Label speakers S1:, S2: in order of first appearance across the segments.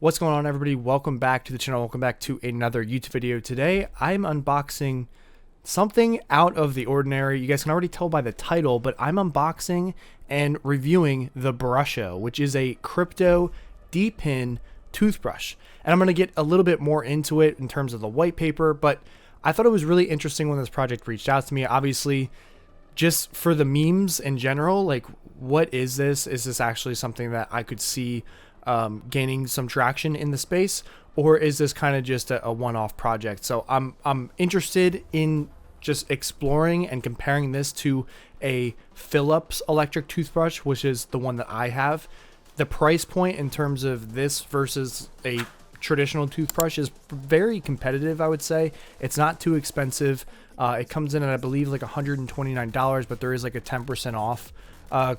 S1: What's going on, everybody? Welcome back to the channel. Welcome back to another YouTube video. Today I'm unboxing something out of the ordinary. You guys can already tell by the title, but I'm unboxing and reviewing the Brusho, which is a crypto D-pin toothbrush. And I'm going to get a little bit more into it in terms of the white paper, but I thought it was really interesting when this project reached out to me. Obviously, just for the memes in general, like, what is this? Is this actually something that I could see gaining some traction in the space, or is this kind of just a one-off project? So I'm interested in just exploring and comparing this to a Philips electric toothbrush, which is the one that I have. The price point in terms of this versus a traditional toothbrush is very competitive, I would say. It's not too expensive. It comes in at, I believe, like $129, but there is like a 10% off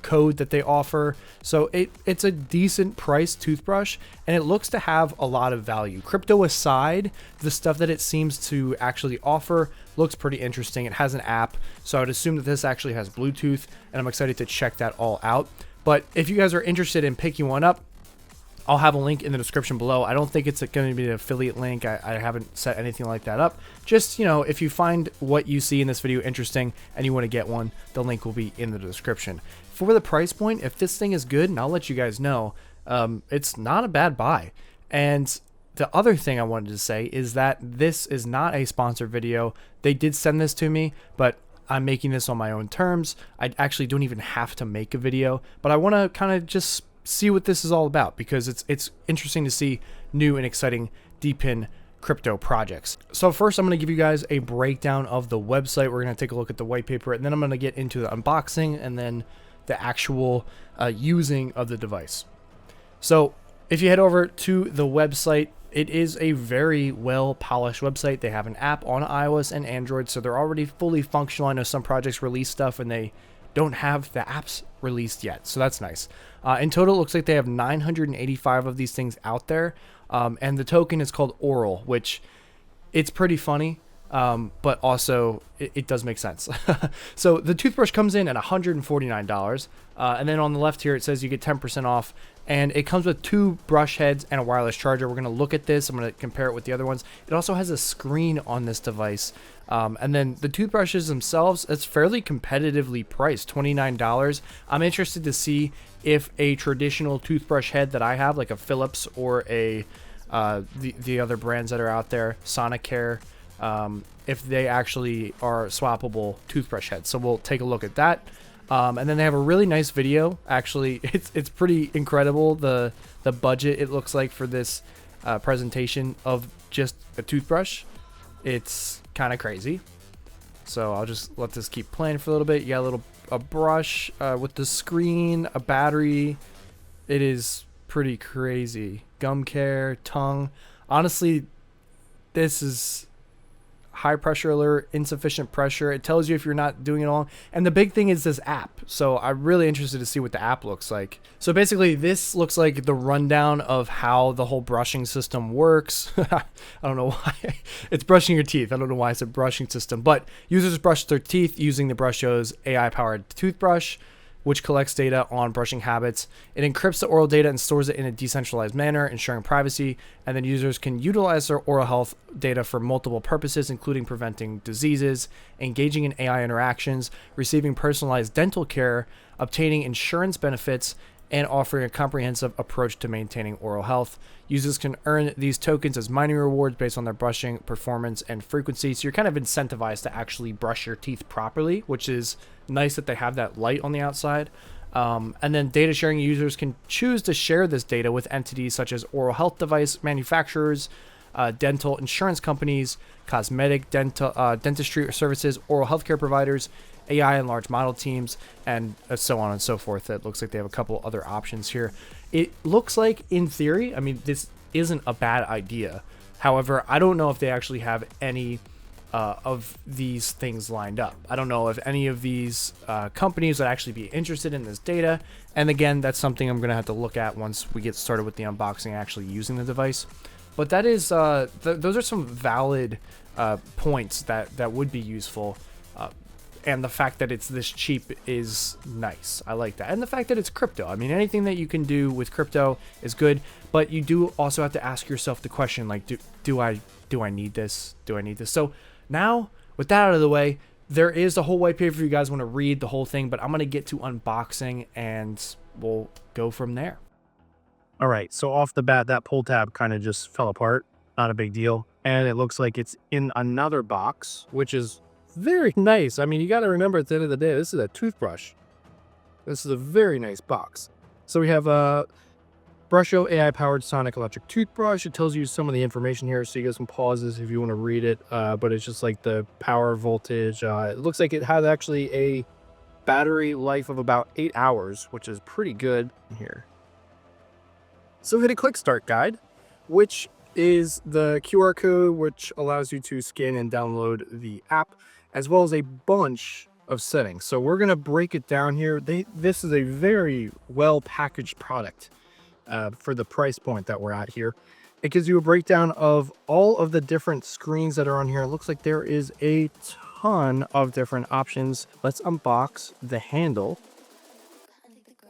S1: code that they offer. So it's a decent price toothbrush, and it looks to have a lot of value. Crypto aside, the stuff that it seems to actually offer looks pretty interesting. It has an app, so I would assume that this actually has Bluetooth, and I'm excited to check that all out. But if you guys are interested in picking one up, I'll have a link in the description below. I don't think it's going to be an affiliate link. I haven't set anything like that up. Just, you know, if you find what you see in this video interesting and you want to get one, the link will be in the description. For the price point, if this thing is good, and I'll let you guys know, it's not a bad buy. And the other thing I wanted to say is that this is not a sponsored video. They did send this to me, but I'm making this on my own terms. I actually don't even have to make a video, but I want to kind of just see what this is all about, because it's interesting to see new and exciting D-pin crypto projects. So first, I'm going to give you guys a breakdown of the website. We're going to take a look at the white paper, and then I'm going to get into the unboxing and then the actual using of the device. So if you head over to the website, it is a very well polished website. They have an app on iOS and Android, so they're already fully functional. I know some projects release stuff and they don't have the apps released yet, so that's nice. In total, it looks like they have 985 of these things out there, and the token is called Oral, which it's pretty funny, but also it does make sense. So the toothbrush comes in at $149, and then on the left here it says you get 10% off, and it comes with 2 brush heads and a wireless charger. We're going to look at this. I'm going to compare it with the other ones. It also has a screen on this device. And then the toothbrushes themselves, it's fairly competitively priced, $29. I'm interested to see if a traditional toothbrush head that I have, like a Philips or a the other brands that are out there, Sonicare, if they actually are swappable toothbrush heads. So we'll take a look at that. And then they have a really nice video. Actually, it's pretty incredible, the budget it looks like for this presentation of just a toothbrush. It's kind of crazy. So I'll just let this keep playing for a little bit. You got a brush with the screen, a battery. It is pretty crazy. Gum care, tongue. Honestly, this is high pressure alert, insufficient pressure. It tells you if you're not doing it all. And the big thing is this app. So I'm really interested to see what the app looks like. So basically this looks like the rundown of how the whole brushing system works. I don't know why. It's brushing your teeth. I don't know why it's a brushing system, but users brush their teeth using the Brusho's AI powered toothbrush, which collects data on brushing habits. It encrypts the oral data and stores it in a decentralized manner, ensuring privacy, and then users can utilize their oral health data for multiple purposes, including preventing diseases, engaging in AI interactions, receiving personalized dental care, obtaining insurance benefits, and offering a comprehensive approach to maintaining oral health. Users can earn these tokens as mining rewards based on their brushing performance and frequency. So you're kind of incentivized to actually brush your teeth properly, which is nice that they have that light on the outside. And then data sharing, users can choose to share this data with entities such as oral health device manufacturers, dental insurance companies, cosmetic, dentistry services, oral healthcare providers, AI and large model teams, and so on and so forth. It looks like they have a couple other options here. It looks like, in theory, I mean, this isn't a bad idea. However, I don't know if they actually have any of these things lined up. I don't know if any of these companies would actually be interested in this data. And again, that's something I'm going to have to look at once we get started with the unboxing and actually using the device. But that is, those are some valid points that would be useful. and the fact that it's this cheap is nice. I like that. And the fact that it's crypto. I mean, anything that you can do with crypto is good, but you do also have to ask yourself the question, like, do I need this? Do I need this? So now, with that out of the way, there is the whole white paper if you guys want to read the whole thing, but I'm going to get to unboxing and we'll go from there.
S2: All right, so off the bat, that pull tab kind of just fell apart. Not a big deal. And it looks like it's in another box, which is very nice. I mean, you got to remember at the end of the day, this is a toothbrush. This is a very nice box. So we have a Brusho AI-powered sonic electric toothbrush. It tells you some of the information here, so you guys can pause this if you want to read it. But it's just like the power voltage. It looks like it has actually a battery life of about 8 hours, which is pretty good here. So hit a quick start guide, which is the QR code, which allows you to scan and download the app, as well as a bunch of settings. So we're going to break it down here. This is a very well packaged product for the price point that we're at here. It gives you a breakdown of all of the different screens that are on here. It looks like there is a ton of different options. Let's unbox the handle.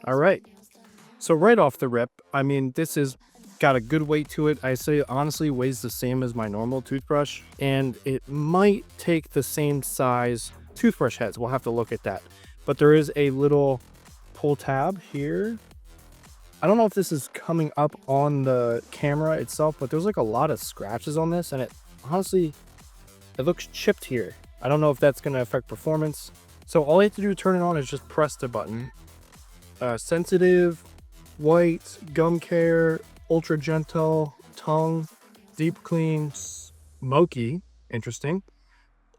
S2: All right. So right off the rip, I mean, this is got a good weight to it. I say honestly weighs the same as my normal toothbrush, and it might take the same size toothbrush heads. We'll have to look at that. But there is a little pull tab here. I don't know if this is coming up on the camera itself, but there's like a lot of scratches on this, and it honestly, it looks chipped here. I don't know if that's going to affect performance. So all you have to do to turn it on is just press the button. Sensitive, white, gum care, ultra gentle, tongue, deep clean, smoky, interesting.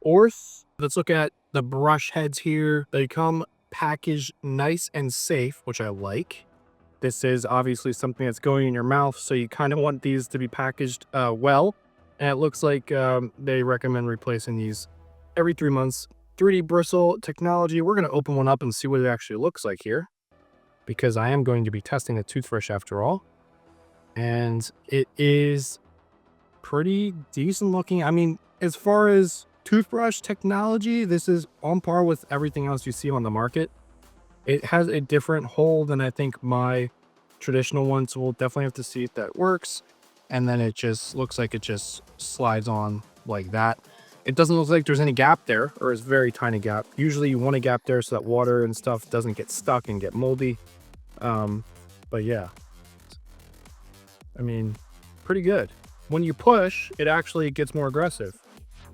S2: Orth, let's look at the brush heads here. They come packaged nice and safe, which I like. This is obviously something that's going in your mouth, so you kind of want these to be packaged well. And it looks like they recommend replacing these every 3 months. 3D bristle technology. We're going to open one up and see what it actually looks like here, because I am going to be testing a toothbrush after all. And it is pretty decent looking. I mean, as far as toothbrush technology, this is on par with everything else you see on the market. It has a different hole than I think my traditional one, so we'll definitely have to see if that works. And then it just looks like it just slides on like that. It doesn't look like there's any gap there, or it's a very tiny gap. Usually you want a gap there so that water and stuff doesn't get stuck and get moldy. But yeah, I mean, pretty good. When you push, it actually gets more aggressive.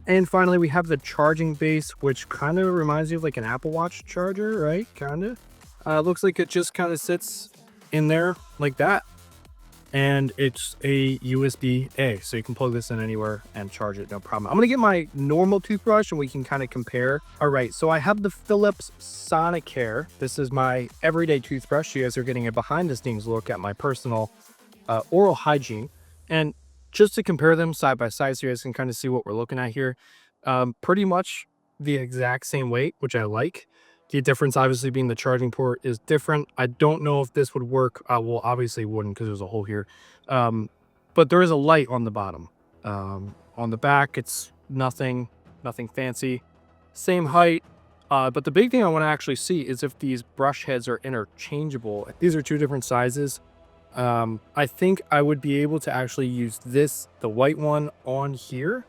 S2: And finally, we have the charging base, which kind of reminds you of like an Apple Watch charger, right? Kind of. Looks like it just kind of sits in there like that. And it's a USB-A, so you can plug this in anywhere and charge it, no problem. I'm going to get my normal toothbrush and we can kind of compare. All right, so I have the Philips Sonicare. This is my everyday toothbrush. You guys are getting a behind-the-scenes look at my personal oral hygiene. And just to compare them side by side so you guys can kind of see what we're looking at here. Pretty much the exact same weight, which I like. The difference obviously being the charging port is different. I don't know if this would work. Well, obviously it wouldn't because there's a hole here. But there is a light on the bottom. On the back, it's nothing fancy. Same height. But the big thing I want to actually see is if these brush heads are interchangeable. These are two different sizes. I think I would be able to actually use this, the white one, on here.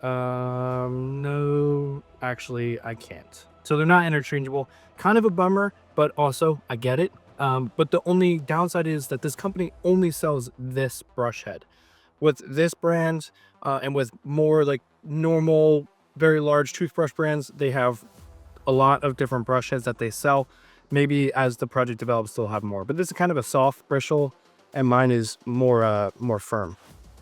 S2: No, actually I can't. So they're not interchangeable. Kind of a bummer, but also I get it. But the only downside is that this company only sells this brush head. With this brand and with more like normal, very large toothbrush brands, they have a lot of different brush heads that they sell. Maybe as the project develops, they'll have more. But this is kind of a soft bristle, and mine is more firm.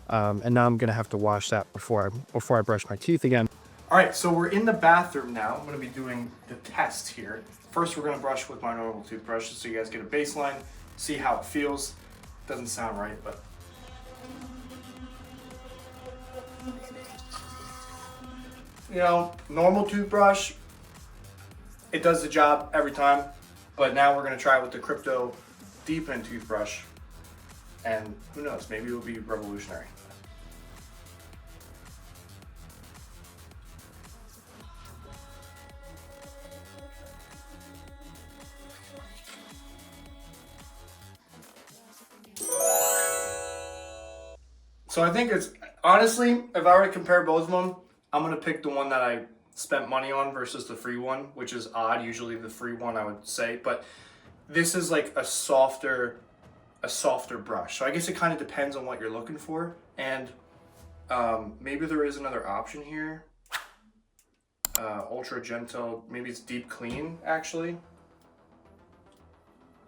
S2: And now I'm gonna have to wash that before I brush my teeth again.
S1: All right, so we're in the bathroom now. I'm gonna be doing the test here. First, we're gonna brush with my normal toothbrush so you guys get a baseline, see how it feels. Doesn't sound right, but. You know, normal toothbrush, it does the job every time. But now we're gonna try it with the Crypto Deep End toothbrush. And who knows, maybe it'll be revolutionary. So I think it's, honestly, if I were to compare both of them, I'm going to pick the one that I spent money on versus the free one, which is odd. Usually the free one I would say, but this is like a softer brush. So I guess it kind of depends on what you're looking for. And maybe there is another option here. Ultra gentle, maybe it's deep clean actually.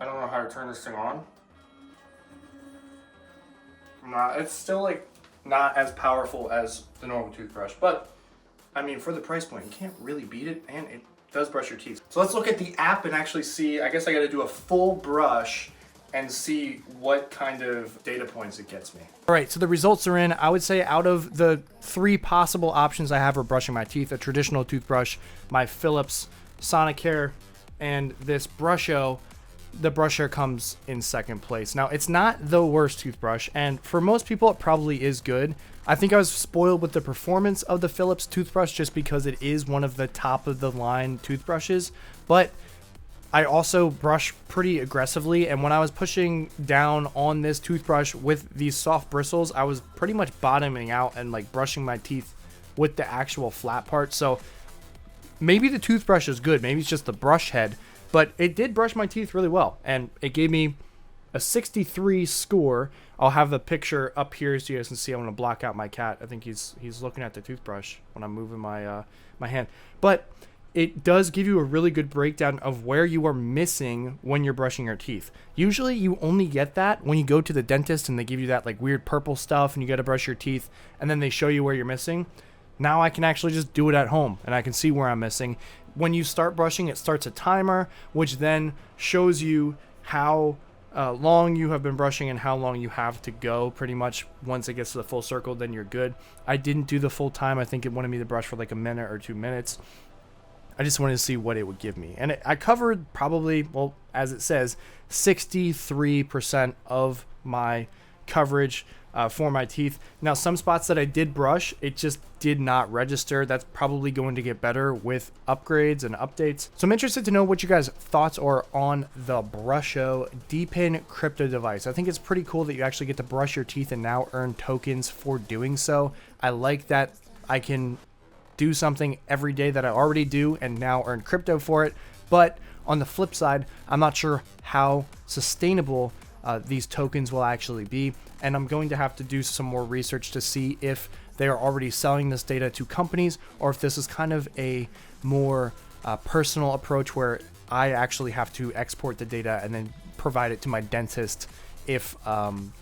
S1: I don't know how to turn this thing on. It's still like not as powerful as the normal toothbrush, but I mean, for the price point, you can't really beat it, and it does brush your teeth. So let's look at the app and actually see. I guess I got to do a full brush and see what kind of data points it gets me. All right, so the results are in. I would say out of the 3 possible options I have for brushing my teeth, a traditional toothbrush, my Philips Sonicare, and this Brusho, the Brusho comes in second place. Now, it's not the worst toothbrush, and for most people, it probably is good. I think I was spoiled with the performance of the Philips toothbrush just because it is one of the top of the line toothbrushes, but I also brush pretty aggressively, and when I was pushing down on this toothbrush with these soft bristles, I was pretty much bottoming out and like brushing my teeth with the actual flat part. So maybe the toothbrush is good, maybe it's just the brush head, but it did brush my teeth really well, and it gave me a 63 score. I'll have the picture up here so you guys can see. I'm gonna block out my cat. I think he's looking at the toothbrush when I'm moving my my hand. But it does give you a really good breakdown of where you are missing when you're brushing your teeth. Usually you only get that when you go to the dentist and they give you that like weird purple stuff and you got to brush your teeth and then they show you where you're missing. Now I can actually just do it at home and I can see where I'm missing. When you start brushing, it starts a timer, which then shows you how long you have been brushing and how long you have to go. Pretty much once it gets to the full circle, then you're good. I didn't do the full time. I think it wanted me to brush for like a minute or 2 minutes. I just wanted to see what it would give me. And I covered probably, well, as it says, 63% of my coverage for my teeth. Now, some spots that I did brush, it just did not register. That's probably going to get better with upgrades and updates. So I'm interested to know what you guys' thoughts are on the Brusho D-Pin crypto device. I think it's pretty cool that you actually get to brush your teeth and now earn tokens for doing so. I like that I can do something every day that I already do and now earn crypto for it. But on the flip side, I'm not sure how sustainable these tokens will actually be. And I'm going to have to do some more research to see if they are already selling this data to companies or if this is kind of a more personal approach where I actually have to export the data and then provide it to my dentist if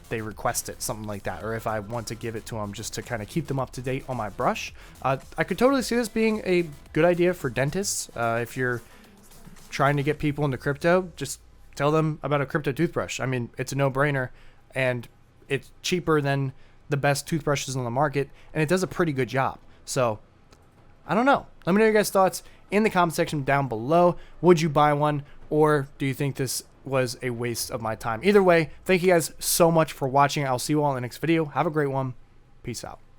S1: they request it, something like that, or if I want to give it to them just to kind of keep them up to date on my brush. I could totally see this being a good idea for dentists. If you're trying to get people into crypto, just tell them about a crypto toothbrush. I mean, it's a no-brainer, and it's cheaper than the best toothbrushes on the market, and it does a pretty good job. So, I don't know. Let me know your guys' thoughts in the comment section down below. Would you buy one, or do you think this was a waste of my time? Either way, thank you guys so much for watching. I'll see you all in the next video. Have a great one. Peace out.